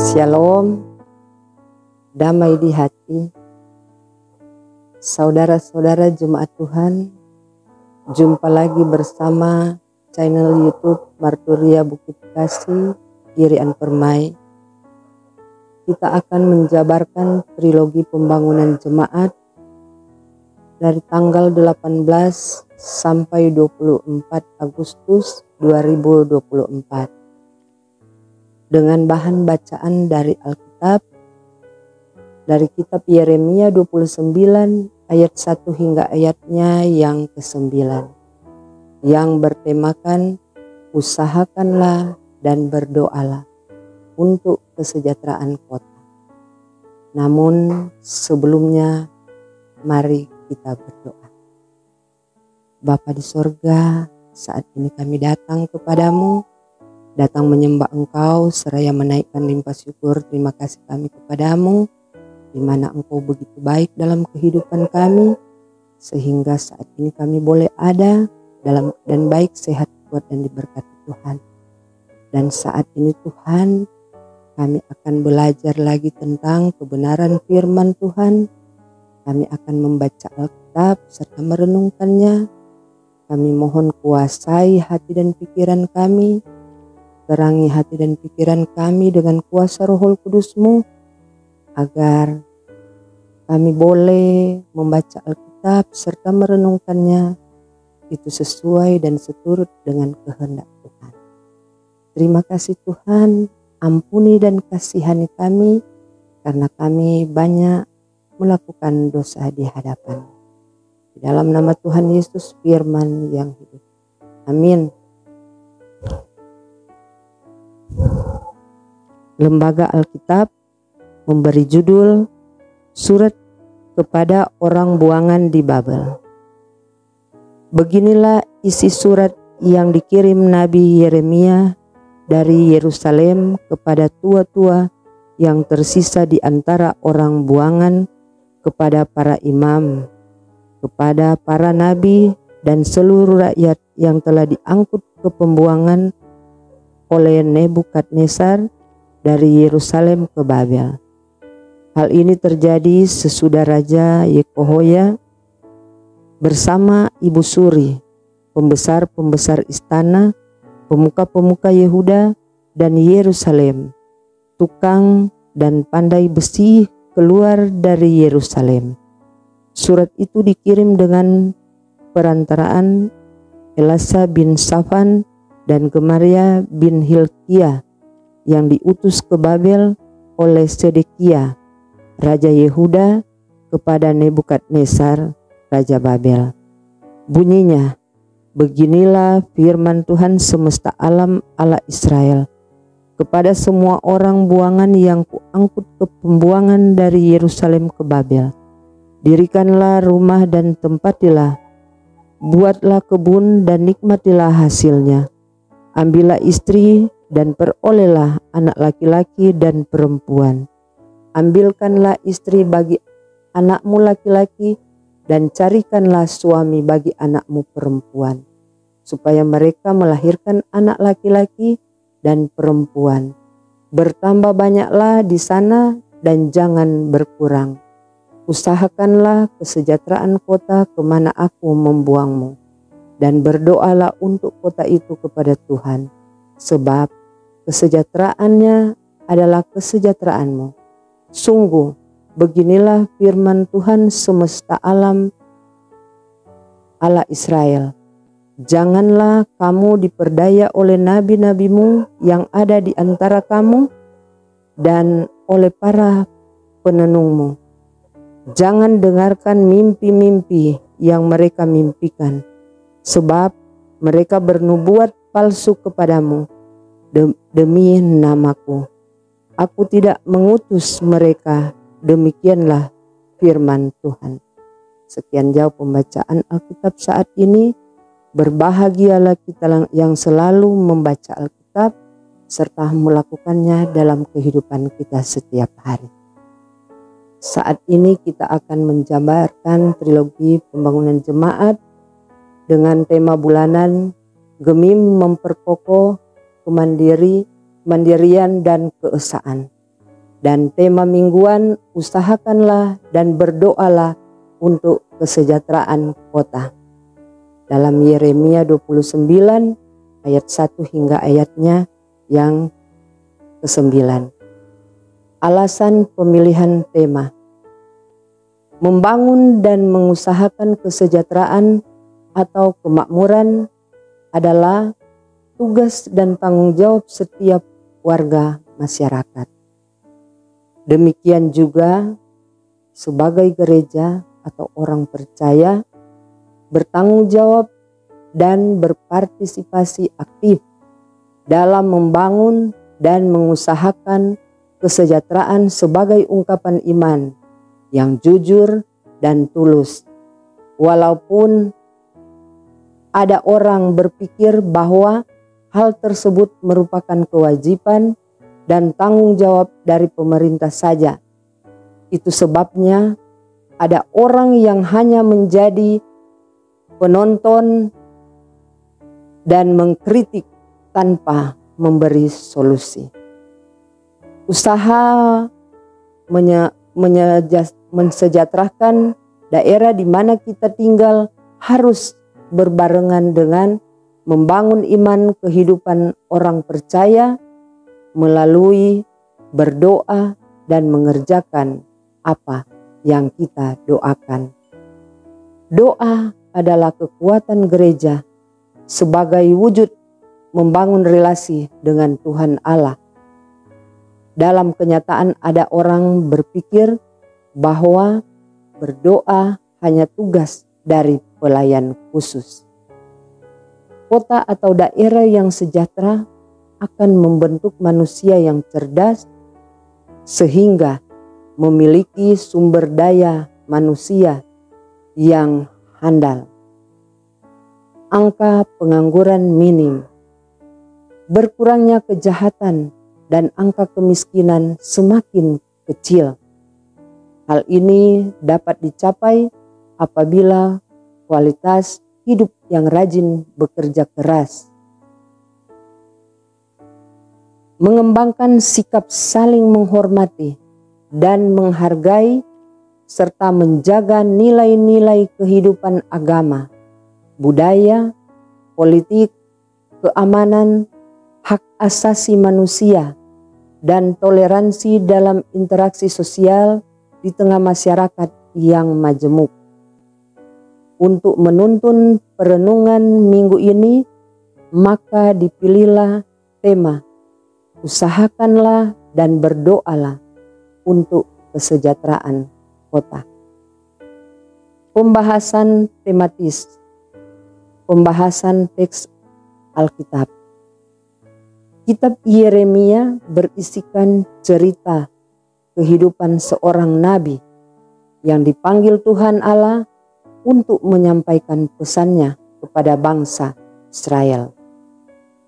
Shalom, damai di hati. Saudara-saudara Jemaat Tuhan, jumpa lagi bersama channel YouTube Marturia Bukit Kasih Girian Permai. Kita akan menjabarkan trilogi pembangunan jemaat dari tanggal 18 sampai 24 Agustus 2024. Dengan bahan bacaan dari Alkitab, dari kitab Yeremia 29 ayat 1 hingga ayatnya yang ke-9, yang bertemakan usahakanlah dan berdoalah untuk kesejahteraan kota. Namun sebelumnya mari kita berdoa. Bapa di sorga, saat ini kami datang kepadamu, datang menyembah Engkau seraya menaikkan limpah syukur terima kasih kami kepadamu, di mana Engkau begitu baik dalam kehidupan kami, sehingga saat ini kami boleh ada dalam dan baik, sehat, kuat, dan diberkati Tuhan. Dan saat ini Tuhan, kami akan belajar lagi tentang kebenaran firman Tuhan. Kami akan membaca Alkitab serta merenungkannya. Kami mohon kuasai hati dan pikiran kami, terangi hati dan pikiran kami dengan kuasa Roh Kudus-Mu, agar kami boleh membaca Alkitab serta merenungkannya itu sesuai dan seturut dengan kehendak Tuhan. Terima kasih Tuhan, ampuni dan kasihani kami karena kami banyak melakukan dosa di hadapan. Di dalam nama Tuhan Yesus firman yang hidup. Amin. Lembaga Alkitab memberi judul Surat kepada Orang Buangan di Babel. Beginilah isi surat yang dikirim Nabi Yeremia dari Yerusalem kepada tua-tua yang tersisa di antara orang buangan, kepada para imam, kepada para nabi, dan seluruh rakyat yang telah diangkut ke pembuangan oleh Nebukadnezar dari Yerusalem ke Babel. Hal ini terjadi sesudah Raja Yehoyakim bersama Ibu Suri, pembesar-pembesar istana, pemuka-pemuka Yehuda dan Yerusalem, tukang dan pandai besi keluar dari Yerusalem. Surat itu dikirim dengan perantaraan Elasa bin Safan dan Gemaria bin Hilkiah yang diutus ke Babel oleh Sedekia, Raja Yehuda, kepada Nebukadnezar, Raja Babel. Bunyinya, beginilah firman Tuhan semesta alam Allah Israel, kepada semua orang buangan yang kuangkut ke pembuangan dari Yerusalem ke Babel. Dirikanlah rumah dan tempatilah, buatlah kebun dan nikmatilah hasilnya. Ambillah istri dan perolehlah anak laki-laki dan perempuan. Ambilkanlah istri bagi anakmu laki-laki dan carikanlah suami bagi anakmu perempuan, supaya mereka melahirkan anak laki-laki dan perempuan. Bertambah banyaklah di sana dan jangan berkurang. Usahakanlah kesejahteraan kota kemana aku membuangmu, dan berdoalah untuk kota itu kepada Tuhan, sebab kesejahteraannya adalah kesejahteraanmu. Sungguh, beginilah firman Tuhan semesta alam Allah Israel. Janganlah kamu diperdaya oleh nabi-nabimu yang ada di antara kamu dan oleh para penenungmu. Jangan dengarkan mimpi-mimpi yang mereka mimpikan, sebab mereka bernubuat palsu kepadamu demi namaku. Aku tidak mengutus mereka, demikianlah firman Tuhan. Sekian jauh pembacaan Alkitab saat ini. Berbahagialah kita yang selalu membaca Alkitab serta melakukannya dalam kehidupan kita setiap hari. Saat ini kita akan menjabarkan trilogi pembangunan jemaat dengan tema bulanan Gemim memperkokoh kemandirian dan keesaan. Dan tema mingguan, usahakanlah dan berdoalah untuk kesejahteraan kota. Dalam Yeremia 29 ayat 1 hingga ayatnya yang ke-9. Alasan pemilihan tema. Membangun dan mengusahakan kesejahteraan atau kemakmuran adalah tugas dan tanggung jawab setiap warga masyarakat. Demikian juga sebagai gereja atau orang percaya bertanggung jawab dan berpartisipasi aktif dalam membangun dan mengusahakan kesejahteraan sebagai ungkapan iman yang jujur dan tulus. Walaupun ada orang berpikir bahwa hal tersebut merupakan kewajiban dan tanggung jawab dari pemerintah saja. Itu sebabnya ada orang yang hanya menjadi penonton dan mengkritik tanpa memberi solusi. Usaha mensejahterakan daerah di mana kita tinggal harus berbarengan dengan membangun iman kehidupan orang percaya melalui berdoa dan mengerjakan apa yang kita doakan. Doa adalah kekuatan gereja sebagai wujud membangun relasi dengan Tuhan Allah. Dalam kenyataan ada orang berpikir bahwa berdoa hanya tugas dari pelayan khusus. Kota atau daerah yang sejahtera akan membentuk manusia yang cerdas sehingga memiliki sumber daya manusia yang handal. Angka pengangguran minim, berkurangnya kejahatan dan angka kemiskinan semakin kecil. Hal ini dapat dicapai apabila kualitas hidup yang rajin bekerja keras, mengembangkan sikap saling menghormati dan menghargai, serta menjaga nilai-nilai kehidupan agama, budaya, politik, keamanan, hak asasi manusia, dan toleransi dalam interaksi sosial di tengah masyarakat yang majemuk. Untuk menuntun perenungan minggu ini, maka dipilihlah tema usahakanlah dan berdoalah untuk kesejahteraan kota. Pembahasan tematis. Pembahasan teks Alkitab. Kitab Yeremia berisikan cerita kehidupan seorang nabi yang dipanggil Tuhan Allah untuk menyampaikan pesannya kepada bangsa Israel.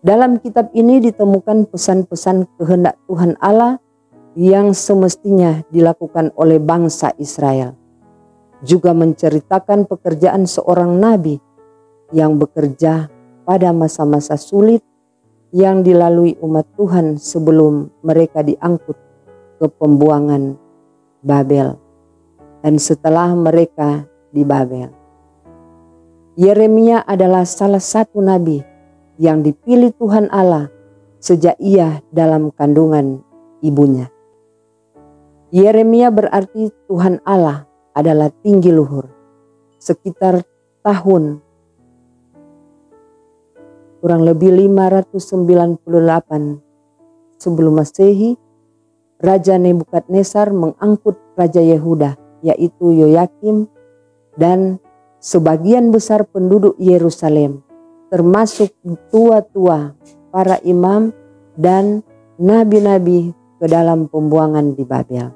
Dalam kitab ini ditemukan pesan-pesan kehendak Tuhan Allah yang semestinya dilakukan oleh bangsa Israel. Juga menceritakan pekerjaan seorang nabi yang bekerja pada masa-masa sulit yang dilalui umat Tuhan sebelum mereka diangkut ke pembuangan Babel dan setelah mereka di Babel. Yeremia adalah salah satu nabi yang dipilih Tuhan Allah sejak ia dalam kandungan ibunya. Yeremia berarti Tuhan Allah adalah tinggi luhur. Sekitar tahun kurang lebih 598 sebelum Masehi, Raja Nebukadnezar mengangkut Raja Yehuda, yaitu Yoyakim, dan sebagian besar penduduk Yerusalem, termasuk tua-tua, para imam, dan nabi-nabi ke dalam pembuangan di Babel.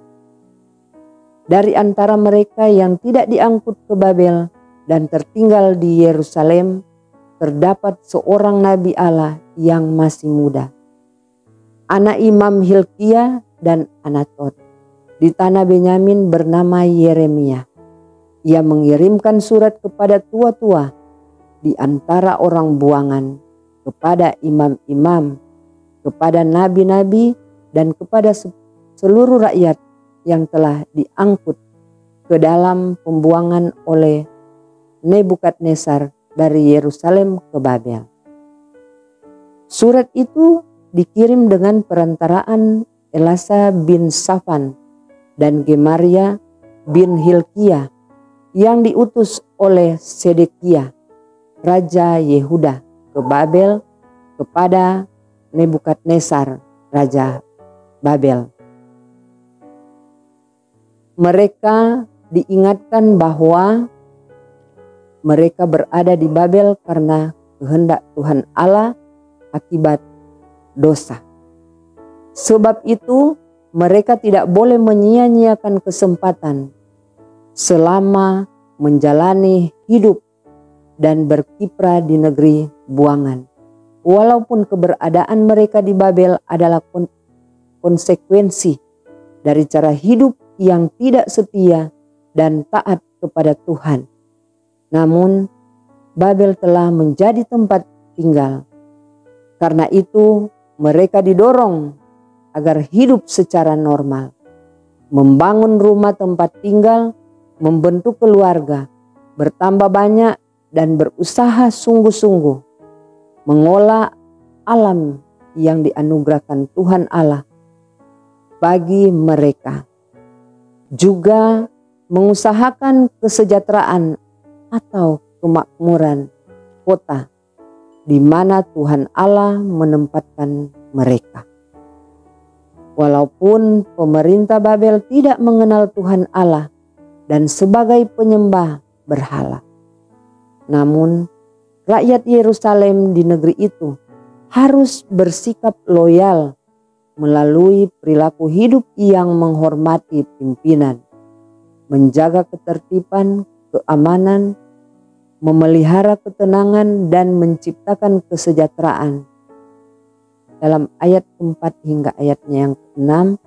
Dari antara mereka yang tidak diangkut ke Babel dan tertinggal di Yerusalem, terdapat seorang nabi Allah yang masih muda, anak Imam Hilkia dan Anatot, di tanah Benyamin bernama Yeremia. Ia mengirimkan surat kepada tua-tua di antara orang buangan, kepada imam-imam, kepada nabi-nabi, dan kepada seluruh rakyat yang telah diangkut ke dalam pembuangan oleh Nebukadnezar dari Yerusalem ke Babel. Surat itu dikirim dengan perantaraan Elasa bin Safan dan Gemaria bin Hilkiah yang diutus oleh Sedekia, Raja Yehuda, ke Babel kepada Nebukadnezar, Raja Babel. Mereka diingatkan bahwa mereka berada di Babel karena kehendak Tuhan Allah akibat dosa. Sebab itu mereka tidak boleh menyia-nyiakan kesempatan selama menjalani hidup dan berkiprah di negeri buangan. Walaupun keberadaan mereka di Babel adalah konsekuensi dari cara hidup yang tidak setia dan taat kepada Tuhan. Namun Babel telah menjadi tempat tinggal. Karena itu mereka didorong agar hidup secara normal, membangun rumah tempat tinggal, membentuk keluarga, bertambah banyak dan berusaha sungguh-sungguh mengolah alam yang dianugerahkan Tuhan Allah bagi mereka. Juga mengusahakan kesejahteraan atau kemakmuran kota di mana Tuhan Allah menempatkan mereka. Walaupun pemerintah Babel tidak mengenal Tuhan Allah dan sebagai penyembah berhala, namun rakyat Yerusalem di negeri itu harus bersikap loyal melalui perilaku hidup yang menghormati pimpinan, menjaga ketertiban, keamanan, memelihara ketenangan dan menciptakan kesejahteraan. Dalam ayat 4 hingga ayatnya yang ke-6,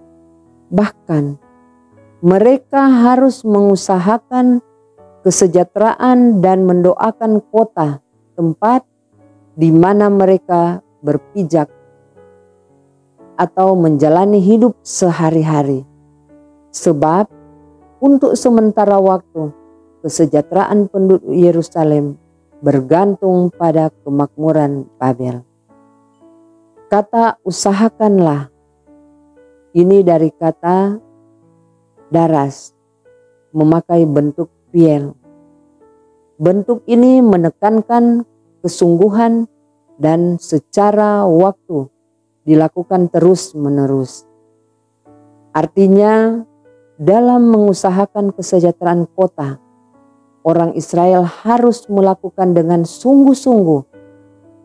bahkan mereka harus mengusahakan kesejahteraan dan mendoakan kota tempat di mana mereka berpijak atau menjalani hidup sehari-hari. Sebab untuk sementara waktu kesejahteraan penduduk Yerusalem bergantung pada kemakmuran Babel. Kata usahakanlah ini dari kata daras, memakai bentuk fiel. Bentuk ini menekankan kesungguhan dan secara waktu dilakukan terus-menerus. Artinya dalam mengusahakan kesejahteraan kota, orang Israel harus melakukan dengan sungguh-sungguh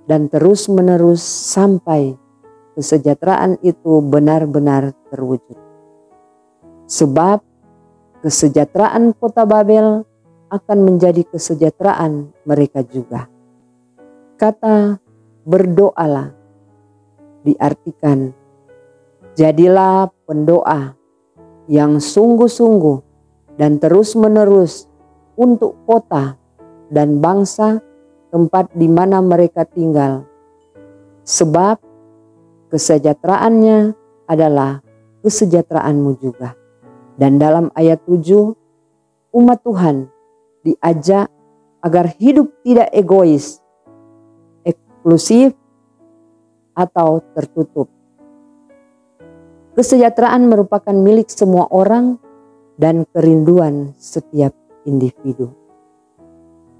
dan terus-menerus sampai kesejahteraan itu benar-benar terwujud. Sebab kesejahteraan kota Babel akan menjadi kesejahteraan mereka juga. Kata berdoalah diartikan jadilah pendoa yang sungguh-sungguh dan terus-menerus untuk kota dan bangsa tempat di mana mereka tinggal. Sebab kesejahteraannya adalah kesejahteraanmu juga. Dan dalam ayat 7, umat Tuhan diajak agar hidup tidak egois, eksklusif, atau tertutup. Kesejahteraan merupakan milik semua orang dan kerinduan setiap individu.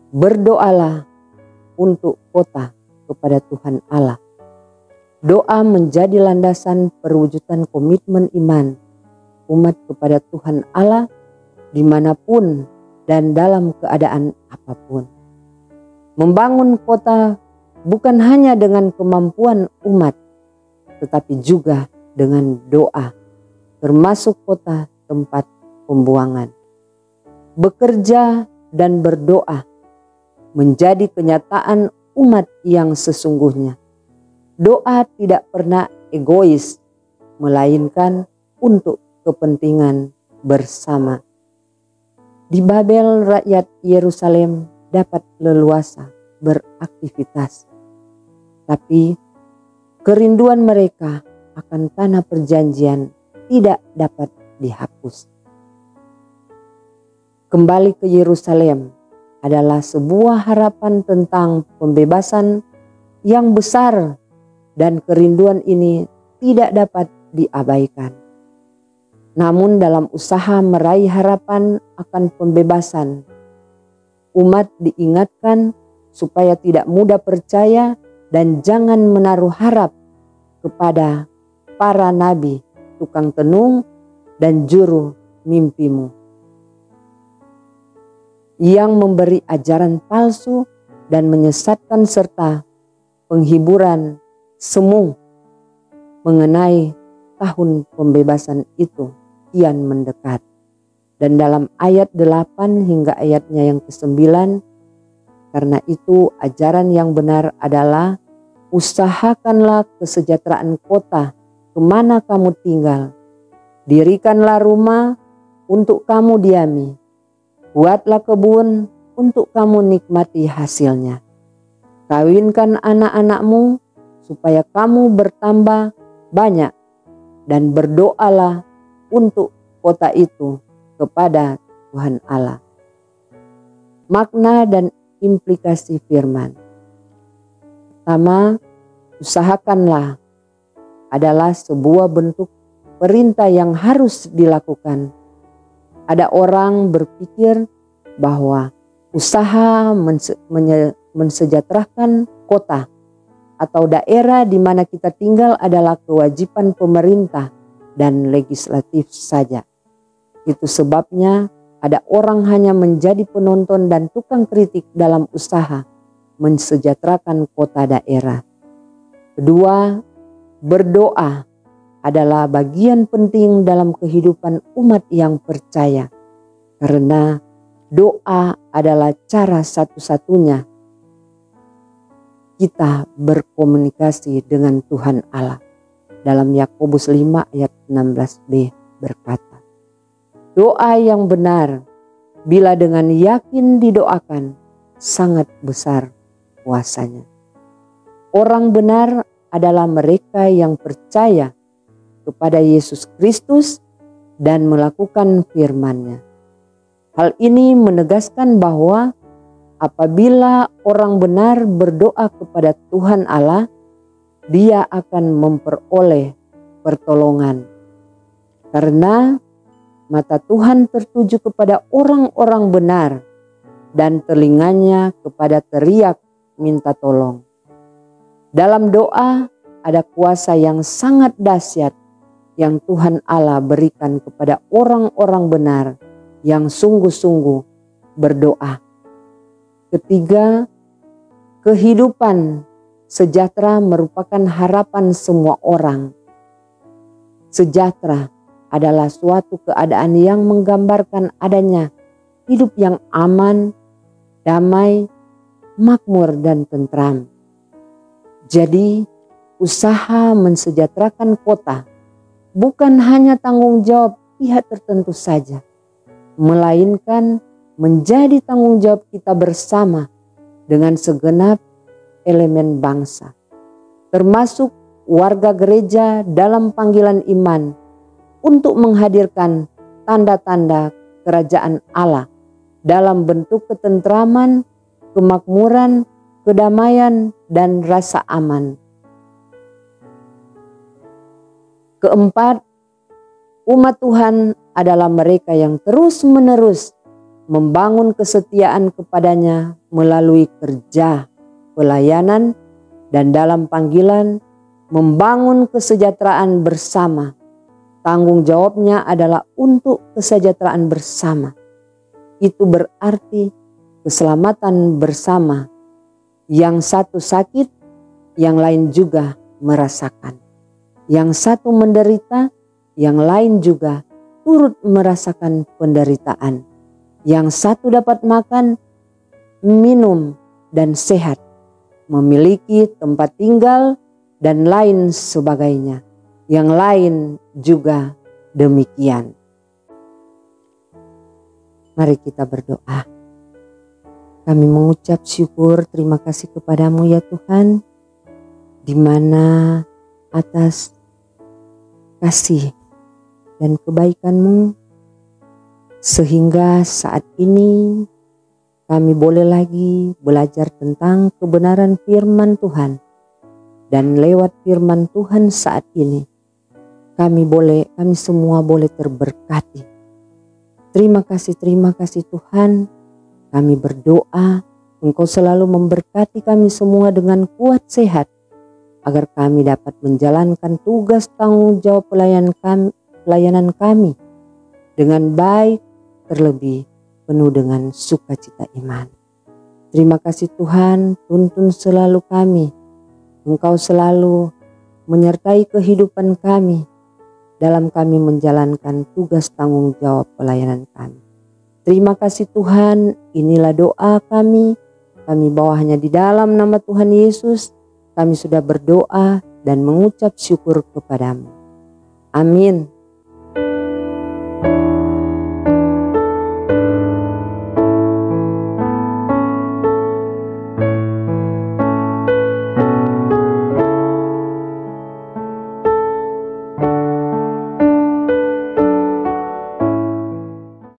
Berdoalah untuk kota kepada Tuhan Allah. Doa menjadi landasan perwujudan komitmen iman umat kepada Tuhan Allah dimanapun dan dalam keadaan apapun. Membangun kota bukan hanya dengan kemampuan umat, tetapi juga dengan doa, termasuk kota tempat pembuangan. Bekerja dan berdoa menjadi kenyataan umat yang sesungguhnya. Doa tidak pernah egois, melainkan untuk kepentingan bersama. Di Babel, rakyat Yerusalem dapat leluasa beraktivitas, tapi kerinduan mereka akan tanah perjanjian tidak dapat dihapus. Kembali ke Yerusalem adalah sebuah harapan tentang pembebasan yang besar, dan kerinduan ini tidak dapat diabaikan. Namun dalam usaha meraih harapan akan pembebasan, umat diingatkan supaya tidak mudah percaya dan jangan menaruh harap kepada para nabi, tukang tenung, dan juru mimpimu yang memberi ajaran palsu dan menyesatkan serta penghiburan semu mengenai tahun pembebasan itu kian mendekat. Dan dalam ayat 8 hingga ayatnya yang ke-9, karena itu ajaran yang benar adalah usahakanlah kesejahteraan kota kemana kamu tinggal. Dirikanlah rumah untuk kamu diami. Buatlah kebun untuk kamu nikmati hasilnya. Kawinkan anak-anakmu supaya kamu bertambah banyak, dan berdoalah untuk kota itu kepada Tuhan Allah. Makna dan implikasi firman. Pertama, usahakanlah adalah sebuah bentuk perintah yang harus dilakukan. Ada orang berpikir bahwa usaha mensejahterakan kota atau daerah di mana kita tinggal adalah kewajiban pemerintah dan legislatif saja. Itu sebabnya ada orang hanya menjadi penonton dan tukang kritik dalam usaha mensejahterakan kota daerah. Kedua, berdoa adalah bagian penting dalam kehidupan umat yang percaya, karena doa adalah cara satu-satunya kita berkomunikasi dengan Tuhan Allah. Dalam Yakobus 5 ayat 16b berkata, doa yang benar bila dengan yakin didoakan sangat besar kuasanya. Orang benar adalah mereka yang percaya kepada Yesus Kristus dan melakukan firman-Nya. Hal ini menegaskan bahwa apabila orang benar berdoa kepada Tuhan Allah, dia akan memperoleh pertolongan. Karena mata Tuhan tertuju kepada orang-orang benar dan telinganya kepada teriak minta tolong. Dalam doa ada kuasa yang sangat dahsyat yang Tuhan Allah berikan kepada orang-orang benar yang sungguh-sungguh berdoa. Ketiga, kehidupan sejahtera merupakan harapan semua orang. Sejahtera adalah suatu keadaan yang menggambarkan adanya hidup yang aman, damai, makmur, dan tentram. Jadi, usaha mensejahterakan kota bukan hanya tanggung jawab pihak tertentu saja, melainkan menjadi tanggung jawab kita bersama dengan segenap elemen bangsa, termasuk warga gereja dalam panggilan iman untuk menghadirkan tanda-tanda kerajaan Allah dalam bentuk ketentraman, kemakmuran, kedamaian, dan rasa aman. Keempat, umat Tuhan adalah mereka yang terus-menerus membangun kesetiaan kepadanya melalui kerja, pelayanan, dan dalam panggilan membangun kesejahteraan bersama. Tanggung jawabnya adalah untuk kesejahteraan bersama. Itu berarti keselamatan bersama. Yang satu sakit, yang lain juga merasakan. Yang satu menderita, yang lain juga turut merasakan penderitaan. Yang satu dapat makan, minum, dan sehat, memiliki tempat tinggal, dan lain sebagainya. Yang lain juga demikian. Mari kita berdoa. Kami mengucap syukur, terima kasih kepadamu ya Tuhan, di mana atas kasih dan kebaikan-Mu, sehingga saat ini kami boleh lagi belajar tentang kebenaran firman Tuhan. Dan lewat firman Tuhan saat ini, kami semua boleh terberkati. Terima kasih Tuhan. Kami berdoa Engkau selalu memberkati kami semua dengan kuat sehat, agar kami dapat menjalankan tugas tanggung jawab pelayanan kami dengan baik, terlebih penuh dengan sukacita iman. Terima kasih Tuhan, tuntun selalu kami. Engkau selalu menyertai kehidupan kami dalam kami menjalankan tugas tanggung jawab pelayanan kami. Terima kasih Tuhan, inilah doa kami. Kami bawa hanya di dalam nama Tuhan Yesus. Kami sudah berdoa dan mengucap syukur kepadamu. Amin.